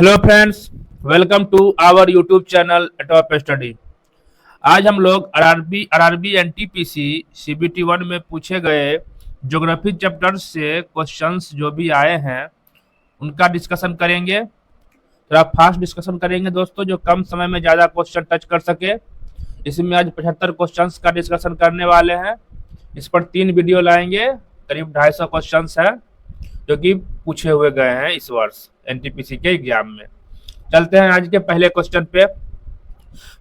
Hello friends, welcome to our YouTube channel top study. आज हम लोग आरआरबी एनटीपीसी सीबीटी 1 में पूछे गए ज्योग्राफी चैप्टर से क्वेश्चंस जो भी आए हैं उनका डिस्कशन करेंगे। थोड़ा फास्ट डिस्कशन करेंगे दोस्तों, जो कम समय में ज़्यादा क्वेश्चन टच कर सके। इसमें आज 75 क्वेश्चंस का डिस्कशन करने वाले हैं। इस पर 3 वीडियो लाएंगे, करीब 250 क्वेश्चंस हैं जो कि पूछे हुए गए हैं इस वर्ष एनटीपीसी के एग्जाम में। चलते हैं आज के पहले क्वेश्चन पे।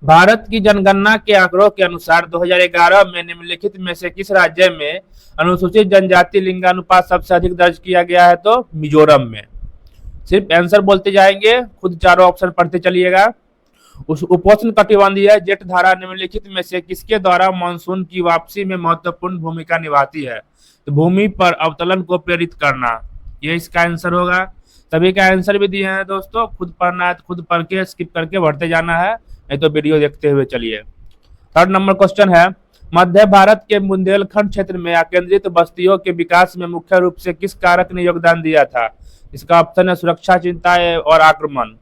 भारत की जनगणना के आंकड़ों के अनुसार 2011 में निम्नलिखित में से किस राज्य में अनुसूचित जनजाति लिंगानुपात सबसे अधिक दर्ज किया गया है? तो मिजोरम में। सिर्फ आंसर बोलते जाएंगे, खुद चारों ऑप्शन पढ़ते चलिएगा। उस उपोष्ण कटिबंधीय जेठ धारा निम्नलिखित में से किसके द्वारा मानसून की वापसी में महत्वपूर्ण भूमिका निभाती है? तो भूमि पर अवतलन को प्रेरित करना, ये इसका आंसर होगा। सभी का आंसर भी दिए हैं दोस्तों, खुद पढ़ना है तो खुद पढ़ के स्किप करके बढ़ते जाना है, नहीं तो वीडियो देखते हुए चलिए। 3rd नंबर क्वेश्चन है, मध्य भारत के बुंदेलखंड क्षेत्र में केंद्रित बस्तियों के विकास में मुख्य रूप से किस कारक ने योगदान दिया था? इसका ऑप्शन है सुरक्षा, चिंता और आक्रमण।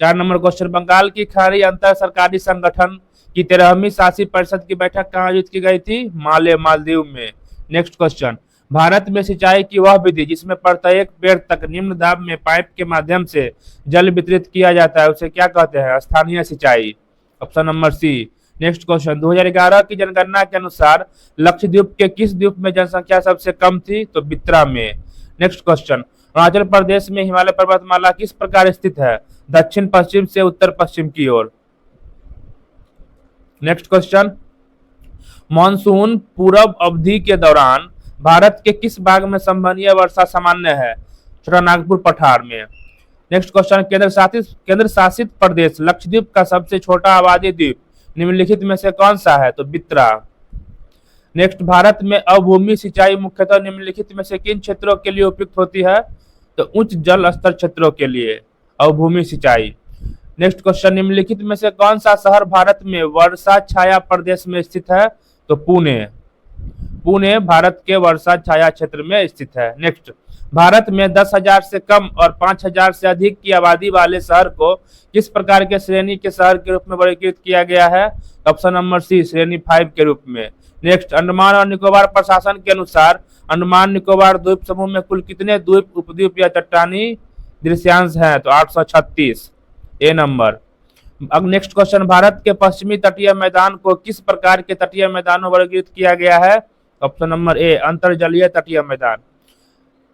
4 नंबर क्वेश्चन, बंगाल की खाड़ी अंतर सरकारी संगठन की 13वीं शासी परिषद की बैठक कहाँ आयोजित की गई थी? मालदीव में। नेक्स्ट क्वेश्चन, भारत में सिंचाई की वह विधि जिसमें प्रत्येक पेड़ तक निम्न दाब में पाइप के माध्यम से जल वितरित किया जाता है, उसे क्या कहते हैं? स्थानीय सिंचाई। Option number C. Next question, 2011 की जनगणना के अनुसार लक्षद्वीप के किस द्वीप में जनसंख्या सबसे कम थी? तो बित्रा में। नेक्स्ट क्वेश्चन, अरुणाचल प्रदेश में हिमालय पर्वतमाला किस प्रकार स्थित है? दक्षिण पश्चिम से उत्तर पश्चिम की ओर। नेक्स्ट क्वेश्चन, मानसून पूर्व अवधि के दौरान भारत के किस भाग में संवहनीय वर्षा सामान्य है? छोटा नागपुर पठार में। नेक्स्ट क्वेश्चन, केंद्र शासित प्रदेश लक्षद्वीप का सबसे छोटा आबादी द्वीप निम्नलिखित में से कौन सा है? तो बित्रा। नेक्स्ट, भारत में अवभूमि सिंचाई मुख्यतः निम्नलिखित में से किन क्षेत्रों के लिए उपयुक्त होती है? तो उच्च जल स्तर क्षेत्रों के लिए अवभूमि सिंचाई। नेक्स्ट क्वेश्चन, निम्नलिखित में से कौन सा शहर भारत में वर्षा छाया प्रदेश में स्थित है? तो पुणे भारत के वर्षा छाया क्षेत्र में स्थित है। नेक्स्ट, भारत में 10,000 से कम और 5,000 से अधिक की आबादी वाले शहर को किस प्रकार के श्रेणी के शहर के रूप में वर्गीकृत किया गया है? ऑप्शन नंबर सी, श्रेणी 5 के रूप में। नेक्स्ट, अंडमान और निकोबार प्रशासन के अनुसार अंडमान निकोबार द्वीप समूह में कुल कितने द्वीप, उपद्वीप या चट्टानी दृश्यांश हैं? तो 836, ए नंबर। अब नेक्स्ट क्वेश्चन, भारत के पश्चिमी तटीय मैदान को किस प्रकार के तटीय मैदानों वर्गीकृत किया गया है? ऑप्शन नंबर ए, अंतर्जलीय तटीय मैदान।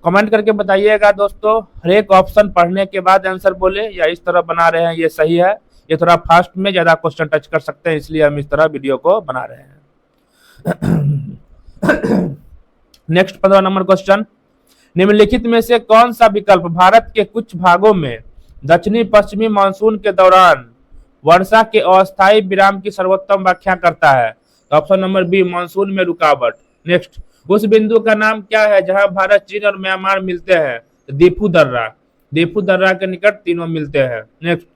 कमेंट करके बताइएगा दोस्तों, हर एक ऑप्शन पढ़ने के बाद आंसर बोले या इस तरह बना रहे हैं ये सही है। ये थोड़ा फास्ट में ज्यादा क्वेश्चन टच कर सकते हैं, इसलिए हम इस तरह वीडियो को बना रहे हैं। नेक्स्ट 15 नंबर क्वेश्चन, निम्नलिखित में से कौन सा विकल्प भारत के कुछ भागों में दक्षिणी पश्चिमी मानसून के दौरान वर्षा के अस्थायी विराम की सर्वोत्तम व्याख्या करता है? ऑप्शन नंबर बी, मानसून में रुकावट। नेक्स्ट, उस बिंदु का नाम क्या है जहां भारत, चीन और म्यांमार मिलते हैं? दीफू दर्रा के निकट तीनों मिलते हैं। नेक्स्ट,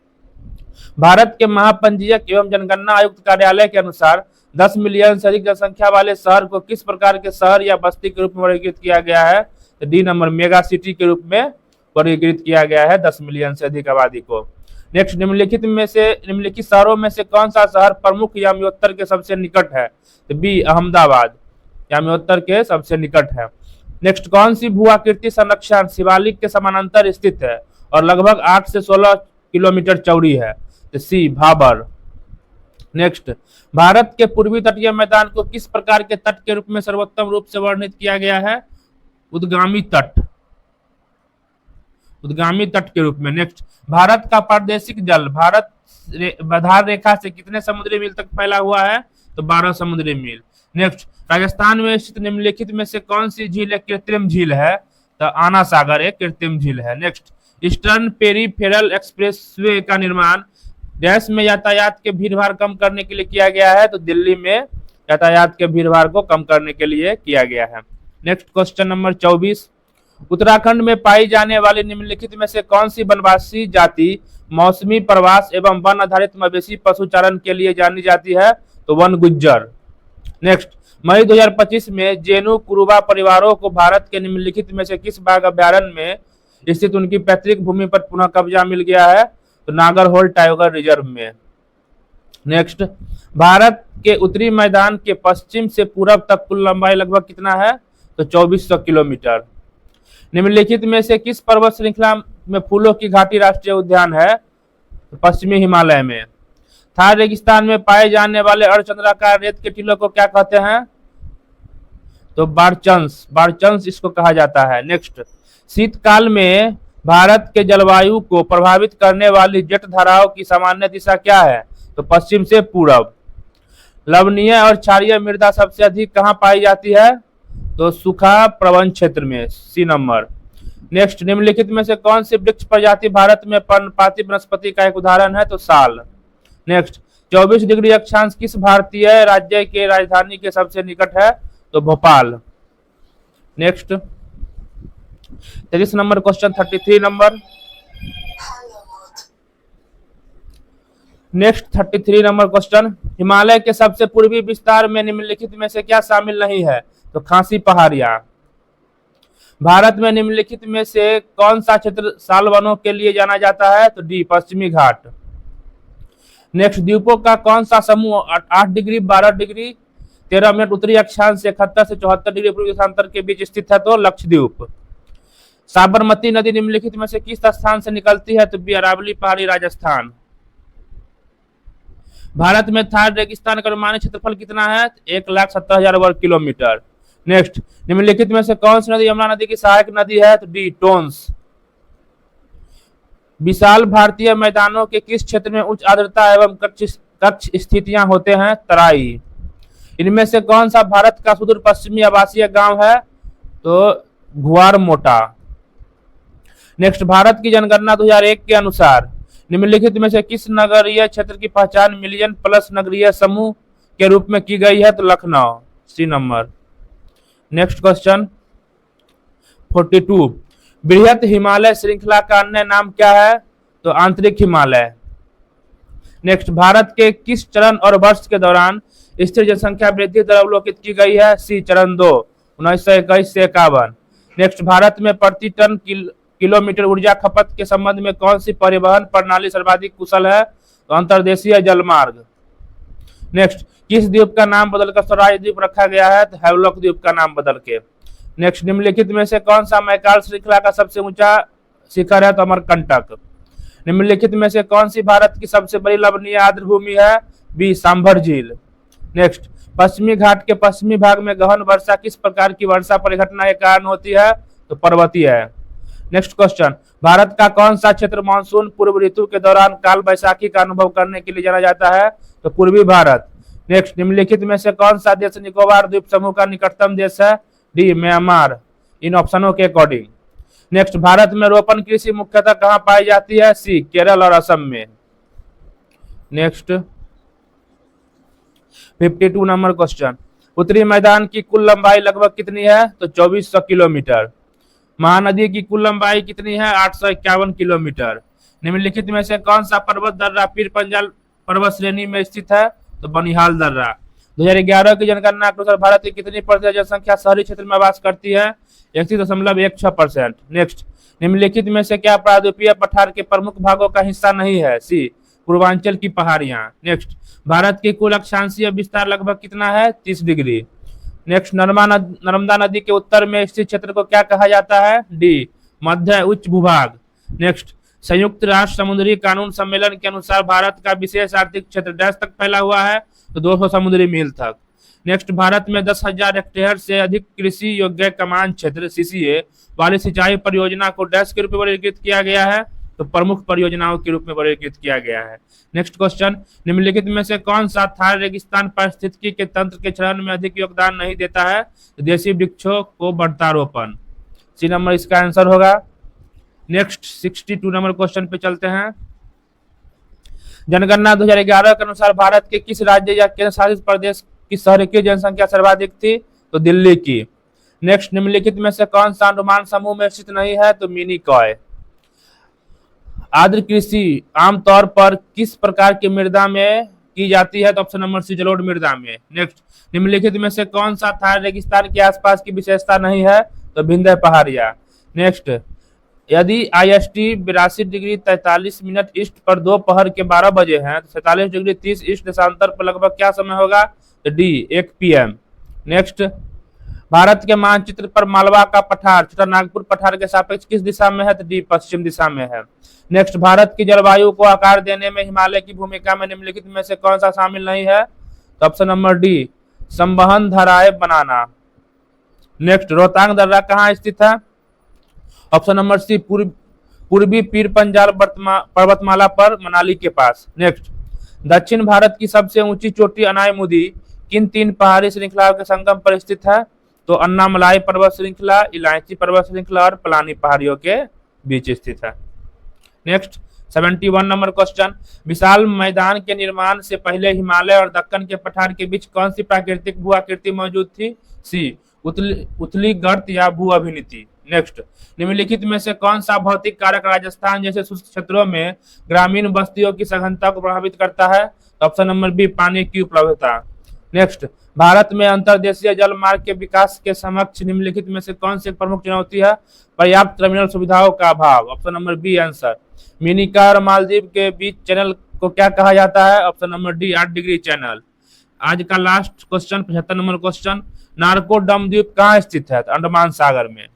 भारत के महापंजीयक एवं जनगणना आयुक्त कार्यालय के अनुसार 10 मिलियन से अधिक जनसंख्या वाले शहर को किस प्रकार के शहर या बस्ती के रूप में वर्गीकृत किया गया है? तो डी नंबर, मेगा सिटी के रूप में वर्गीकृत किया गया है 10 मिलियन से अधिक आबादी को। नेक्स्ट, निम्नलिखित शहरों में से कौन सा शहर प्रमुख याम्योत्तर के सबसे निकट है? तो बी, अहमदाबाद याम्योत्तर के सबसे निकट है। नेक्स्ट, कौन सी भू-आकृति संरक्षण शिवालिक के समानांतर स्थित है और लगभग 8 से 16 किलोमीटर चौड़ी है? तो सी, भाबर। नेक्स्ट, भारत के पूर्वी तटीय मैदान को किस प्रकार के तट के रूप में सर्वोत्तम रूप से वर्णित किया गया है? उद्गामी तट के रूप में। नेक्स्ट, भारत का प्रादेशिक जल भारत आधार रेखा से कितने समुद्री मील तक फैला हुआ है? तो 12 समुद्री मील। नेक्स्ट, राजस्थान में स्थित निम्नलिखित में से कौन सी झील एक कृत्रिम झील है? तो आना सागर एक कृत्रिम झील है। नेक्स्ट, ईस्टर्न पेरिफेरल एक्सप्रेसवे का निर्माण देश में यातायात के भीड़भाड़ कम करने के लिए किया गया है? तो दिल्ली में यातायात के भीड़भाड़ को कम करने के लिए किया गया है। नेक्स्ट क्वेश्चन नंबर 24, उत्तराखंड में पाई जाने वाली निम्नलिखित में से कौन सी वनवासी जाति मौसमी प्रवास एवं वन आधारित मवेशी पशुचारण के लिए जानी जाती है? तो वन गुज्जर। नेक्स्ट, मई 2025 में जेनु कुरुबा परिवारों को भारत के निम्नलिखित में से किस बाघ अभ्यारण्य में स्थित उनकी पैतृक भूमि पर पुनः कब्जा मिल गया है? तो नागरहोल टाइगर रिजर्व में। नेक्स्ट, भारत के उत्तरी मैदान के पश्चिम से पूरब तक कुल लंबाई लगभग कितना है? तो 2400 किलोमीटर। निम्नलिखित में से किस पर्वत श्रृंखला में फूलों की घाटी राष्ट्रीय उद्यान है? तो पश्चिमी हिमालय में। थार रेगिस्तान में पाए जाने वाले अर्धचंद्राकार रेत के टीलों को क्या कहते हैं? तो बारचंस, बारचंस इसको कहा जाता है। नेक्स्ट, शीतकाल में भारत के जलवायु को प्रभावित करने वाली जेट धाराओं की सामान्य दिशा क्या है? तो पश्चिम से पूरब। लवणीय और क्षारीय मृदा सबसे अधिक कहाँ पाई जाती है? तो सूखा प्रवण क्षेत्र में, सी नंबर। नेक्स्ट, निम्नलिखित में से कौन सी वृक्ष प्रजाति भारत में पर्णपाती वनस्पति का एक उदाहरण है? तो साल। नेक्स्ट, 24 डिग्री अक्षांश किस भारतीय राज्य के राजधानी के सबसे निकट है? तो Bhopal. Next, 33 number question, 33 number. Next 33 number question, Himalaya के सबसे पूर्वी विस्तार में निम्नलिखित में से क्या शामिल नहीं है? तो खासी पहाड़ियां। भारत में निम्नलिखित में से कौन सा क्षेत्र साल वनों के लिए जाना जाता है? तो डी, पश्चिमी घाट। नेक्स्ट, द्वीपों का कौन सा समूह 8 डिग्री 12 डिग्री 13 मिनट उत्तरी अक्षांश से 71 से 74 डिग्री पूर्वी देशांतर के बीच स्थित है? तो लक्षद्वीप। साबरमती नदी निम्नलिखित में से किस स्थान से निकलती है? तो बी, अरावली पहाड़ी, राजस्थान। भारत में थार रेगिस्तान का अनुमानित क्षेत्रफल कितना है? 1,70,000 वर्ग किलोमीटर। नेक्स्ट, निम्नलिखित में से कौन सी नदी यमुना नदी की सहायक नदी है? तो डी, टोंस। विशाल भारतीय मैदानों के किस क्षेत्र में उच्च आर्द्रता एवं कक्ष स्थितियां होते हैं? तराई। इनमें से कौन सा भारत का सुदूर पश्चिमी आवासीय गांव है? तो घुआरमोटा। नेक्स्ट, भारत की जनगणना 2001 के अनुसार निम्नलिखित में से किस नगरीय क्षेत्र की पहचान मिलियन प्लस नगरीय समूह के रूप में की गई है? तो Lucknow, C number. Next question 42, बृहत हिमालय श्रृंखला का अन्य नाम क्या है? तो आंतरिक हिमालय। नेक्स्ट, भारत के किस चरण और वर्ष के दौरान स्थिर जनसंख्या वृद्धि दर अवलोकित की गई है? सी, चरण 2, 1921 से 51। नेक्स्ट, भारत में प्रति टन किलोमीटर ऊर्जा खपत के संबंध में कौन सी परिवहन प्रणाली सर्वाधिक कुशल है? तो अंतर्देशीय जलमार्ग। नेक्स्ट, किस द्वीप का नाम बदलकर स्वराज द्वीप रखा गया है? तो हैवलॉक द्वीप का नाम बदल के। नेक्स्ट, निम्नलिखित में से कौन सा मैकाल श्रृंखला का सबसे ऊंचा शिखर है? तो अमरकंटक। निम्नलिखित में से कौन सी भारत की सबसे बड़ी लवणीय आर्द्र भूमि है? बी, सांभर झील। नेक्स्ट, पश्चिमी घाट के पश्चिमी भाग में गहन वर्षा किस प्रकार की वर्षा परिघटना के कारण होती है? तो पर्वतीय है। नेक्स्ट क्वेश्चन, भारत का कौन सा क्षेत्र मानसून पूर्व ऋतु के दौरान काल वैसाखी का अनुभव करने के लिए जाना जाता है? तो पूर्वी भारत। नेक्स्ट, निम्नलिखित में से कौन सा देश निकोबार द्वीप समूह का निकटतम देश है? डी, म्यांमार, इन ऑप्शनों के अकॉर्डिंग। नेक्स्ट, भारत में रोपण कृषि मुख्यतः कहां पाई जाती है? सी, केरल और असम में। नेक्स्ट 52 नंबर क्वेश्चन, उत्तरी मैदान की कुल लंबाई लगभग कितनी है? तो 2400 किलोमीटर। महानदी की कुल लंबाई कितनी है? 851 किलोमीटर। निम्नलिखित में से कौन सा पर्वत दर्रा पीर पंजाल पर्वत श्रेणी में स्थित है? तो बनिहाल दर्रा। 2011 की जनगणना के अनुसार भारत की कितनी प्रतिशत जनसंख्या शहरी क्षेत्र में वास करती है? 31.16%। नेक्स्ट, निम्नलिखित में से क्या प्रायद्वीपीय पठार के प्रमुख भागों का हिस्सा नहीं है? सी, पूर्वांचल की पहाड़ियां। नेक्स्ट, भारत की कुल अक्षांशीय विस्तार लगभग कितना है? 30 डिग्री। नेक्स्ट, नर्मदा नदी के उत्तर में स्थित क्षेत्र को क्या कहा जाता है? डी, मध्य उच्च भूभाग। नेक्स्ट, संयुक्त राष्ट्र समुद्री कानून सम्मेलन के अनुसार भारत का विशेष आर्थिक क्षेत्र डैश तक फैला हुआ है? तो 200 समुद्री मील तक। नेक्स्ट, भारत में 10,000 हेक्टेयर से अधिक कृषि योग्य कमान क्षेत्र सीसीए वाली सिंचाई परियोजना को डैश के रूप में वर्गीकृत किया गया है? तो प्रमुख परियोजनाओं के रूप में वर्गीकृत किया गया है। नेक्स्ट क्वेश्चन, निम्नलिखित में से कौन सा थार रेगिस्तान पारिस्थितिकी के तंत्र के चरण में अधिक योगदान नहीं देता है? तो देशी वृक्षों को बढ़तारोपण, सी नंबर इसका आंसर होगा। नेक्स्ट 62 नंबर क्वेश्चन पे चलते हैं। जनगणना 2011 के अनुसार भारत के किस राज्य या केंद्र शासित प्रदेश की शहर की जनसंख्या सर्वाधिक थी? तो दिल्ली की। नेक्स्ट, निम्नलिखित में से कौन सा अंडमान समूह में स्थित नहीं है? तो मिनिकॉय। आर्द्र कृषि आमतौर पर किस प्रकार की मृदा में की जाती है? तो ऑप्शन नंबर सी, जलोढ़ मृदा में। नेक्स्ट, निम्नलिखित में से कौन सा थार रेगिस्तान के आसपास की विशेषता नहीं है? तो विंध्य पहाड़ियां। नेक्स्ट, यदि IST 82 डिग्री 43 मिनट ईस्ट पर दोपहर के 12 बजे हैं तो 47 डिग्री 30 ईस्ट देशांतर पर लगभग क्या समय होगा? तो डी 1 PM। नेक्स्ट, भारत के मानचित्र पर मालवा का पठार छोटा नागपुर पठार के सापेक्ष किस दिशा में है? तो डी पश्चिम दिशा में है। नेक्स्ट, भारत की जलवायु को आकार देने में हिमालय की भूमिका में निम्नलिखित में से कौन सा शामिल नहीं है? तो ऑप्शन नंबर डी संवहन धाराएं बनाना। नेक्स्ट, रोहतांग दर्रा कहाँ स्थित है? ऑप्शन नंबर सी पूर्वी पीर पंजाल पर्वतमाला पर मनाली के पास। नेक्स्ट, दक्षिण भारत की सबसे ऊंची चोटी अनायमुदी किन 3 पहाड़ी श्रृंखलाओं के संगम पर स्थित है? तो अन्नामलाई पर्वत श्रृंखला, इलायची पर्वत श्रृंखला और पलानी पहाड़ियों के बीच स्थित है। नेक्स्ट, 71 नंबर क्वेश्चन, विशाल मैदान के निर्माण से पहले हिमालय और दक्कन के पठार के बीच कौन सी प्राकृतिक भू आकृति मौजूद थी? सी उथली गर्त या भू अभिनीति। नेक्स्ट, निम्नलिखित में से कौन सा भौतिक कारक राजस्थान जैसे शुष्क क्षेत्रों में ग्रामीण बस्तियों की सघनता को प्रभावित करता है? तो ऑप्शन नंबर बी पानी की उपलब्धता। नेक्स्ट, भारत में अंतर्देशीय जल मार्ग के विकास के समक्ष निम्नलिखित में से कौन सी प्रमुख चुनौती है? पर्याप्त टर्मिनल सुविधाओं का अभाव। Option number B answer. Minicoy और मालदीव के बीच चैनल को क्या कहा जाता है? Option number D 8 degree channel. आज का लास्ट क्वेश्चन 75 नंबर क्वेश्चन, नारकोडम द्वीप कहाँ स्थित है? तो अंडमान सागर में।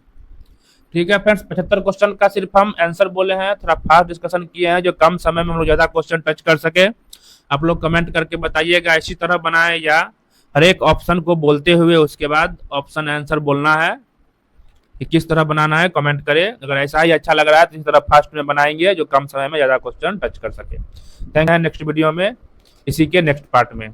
ठीक है फ्रेंड्स, 75 क्वेश्चन का सिर्फ हम आंसर बोले हैं, थोड़ा फास्ट डिस्कशन किए हैं जो कम समय में हम लोग ज्यादा क्वेश्चन टच कर सके। आप लोग कमेंट करके बताइएगा इसी तरह बनाए या हर एक ऑप्शन को बोलते हुए उसके बाद ऑप्शन आंसर बोलना है कि किस तरह बनाना है, कमेंट करें। अगर ऐसा ही अच्छा लग रहा है तो इसी तरह फास्ट में बनाएंगे जो कम समय में ज्यादा क्वेश्चन टच कर सके। Thank you. नेक्स्ट वीडियो में इसी के नेक्स्ट पार्ट में